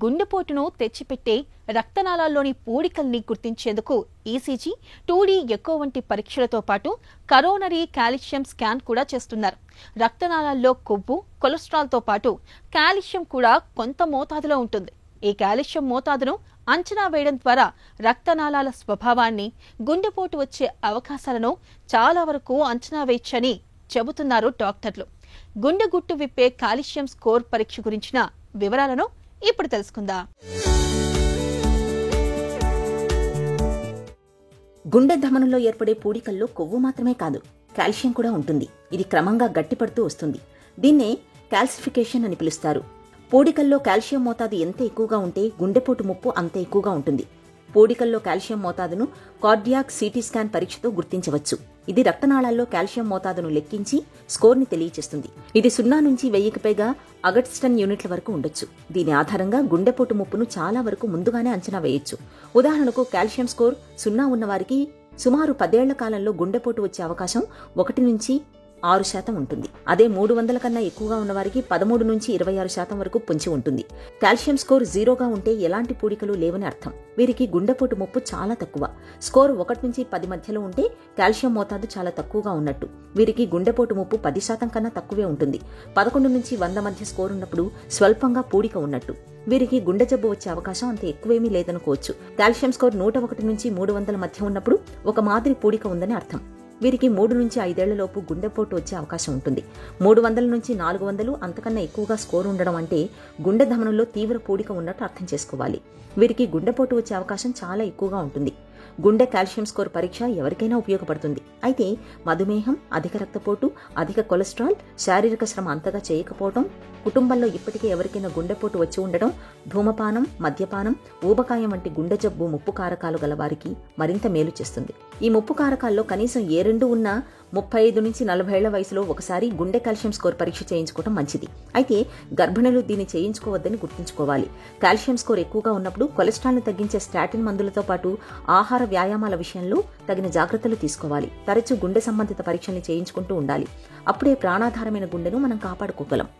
గుండెపోటును తెచ్చిపెట్టే రక్తనాళాల్లోని పూడికల్ని గుర్తించేందుకు ECG, 2D echo వంటి పరీక్షలతో పాటు కరోనరీ కాల్షియం స్కాన్ కూడా చేస్తున్నారు. రక్తనాళాల్లో కొవ్వు, కొలెస్ట్రాల్తో పాటు కాల్షియం కూడా కొంత మోతాదులో ఉంటుంది. ఈ కాల్షియం మోతాదును అంచనా వేయడం ద్వారా రక్తనాళాల స్వభావాన్ని, గుండెపోటు వచ్చే అవకాశాలను చాలా వరకు అంచనా వేయచ్చని చెబుతున్నారు డాక్టర్లు. గుండె గుట్టు విప్పే కాల్షియం స్కోర్ పరీక్ష గురించిన వివరాలను ఇప్పుడు తెలుసుకుందాం. గుండె ధమనులో ఏర్పడే పూడికల్లో కొవ్వు మాత్రమే కాదు, కాల్షియం కూడా ఉంటుంది. ఇది క్రమంగా గట్టిపడుతూ వస్తుంది. దీన్నే కాల్సిఫికేషన్ అని పిలుస్తారు. పూడికల్లో కాల్షియం మోతాదు ఎంత ఎక్కువగా ఉంటే గుండెపోటు ముప్పు అంత ఎక్కువగా ఉంటుంది. పూడికల్లో కాల్షియం మోతాదును కార్డియాక్ సిటీ స్కాన్ పరీక్షతో గుర్తించవచ్చు. ఇది రక్తనాళాల్లో కాల్షియం మోతాదును లెక్కించి స్కోర్ని తెలియచేస్తుంది. ఇది 0 నుంచి 1000కి పైగా అగస్టన్ యూనిట్ల వరకు ఉండొచ్చు. దీని ఆధారంగా గుండెపోటు ముప్పును చాలా వరకు ముందుగానే అంచనా వేయొచ్చు. ఉదాహరణకు కాల్షియం స్కోర్ 0 ఉన్నవారికి సుమారు 10 ఏళ్ల కాలంలో గుండెపోటు వచ్చే అవకాశం 1 నుంచి 6% ఉంటుంది. అదే 300 కన్నా ఎక్కువగా ఉన్నవారికి 13 నుంచి 26% వరకు పొంచి ఉంటుంది. కాల్షియం స్కోర్ 0గా ఉంటే ఎలాంటి పూడికలు లేవని అర్థం. వీరికి గుండెపోటు ముప్పు చాలా తక్కువ. స్కోర్ 1 నుంచి 10 మధ్యలో ఉంటే కాల్షియం మోతాదు చాలా తక్కువగా ఉన్నట్టు. వీరికి గుండెపోటు ముప్పు 10% కన్నా తక్కువే ఉంటుంది. 11 నుంచి 100 మధ్య స్కోర్ ఉన్నప్పుడు స్వల్పంగా పూడిక ఉన్నట్టు. వీరికి గుండె జబ్బు వచ్చే అవకాశం అంత ఎక్కువేమీ లేదనుకోవచ్చు. కాల్షియం స్కోర్ 101 నుంచి 300 మధ్య ఉన్నప్పుడు ఒక మాదిరి పూడిక ఉందని అర్థం. వీరికి 3 నుంచి 5 ఏళ్లలోపు గుండెపోటు వచ్చే అవకాశం ఉంటుంది. 300 నుంచి 400 అంతకన్నా ఎక్కువగా స్కోర్ ఉండడం అంటే గుండె ధమనుల్లో తీవ్ర పూడిక ఉన్నట్టు అర్థం చేసుకోవాలి. వీరికి గుండెపోటు వచ్చే అవకాశం చాలా ఎక్కువగా ఉంటుంది. గుండె కాల్షియం స్కోర్ పరీక్ష ఎవరికైనా ఉపయోగపడుతుంది. అయితే మధుమేహం, అధిక రక్తపోటు, అధిక కొలెస్ట్రాల్, శారీరక శ్రమ అంతగా చేయకపోవడం, కుటుంబంలో ఇప్పటికే ఎవరికైనా గుండెపోటు వచ్చి ఉండడం, ధూమపానం, మద్యపానం, ఊబకాయం వంటి గుండె జబ్బు ముప్పు కారకాలు గల వారికి మరింత మేలు చేస్తుంది. ఈ ముప్పు కారకాల్లో కనీసం ఏ 2 ఉన్నా 35 నుంచి 40 ఏళ్ల వయసులో ఒకసారి గుండె కాల్షియం స్కోర్ పరీక్ష చేయించుకోవడం మంచిది. అయితే గర్భిణులు దీన్ని చేయించుకోవద్దని గుర్తుంచుకోవాలి. కాల్షియం స్కోర్ ఎక్కువగా ఉన్నప్పుడు కొలెస్ట్రాల్ను తగ్గించే స్టాటిన్ మందులతో పాటు ఆహార, వ్యాయామాల విషయంలో తగిన జాగ్రత్తలు తీసుకోవాలి. తరచూ గుండె సంబంధిత పరీక్షల్ని చేయించుకుంటూ ఉండాలి. అప్పుడే ప్రాణాధారమైన గుండెను మనం కాపాడుకోగలం.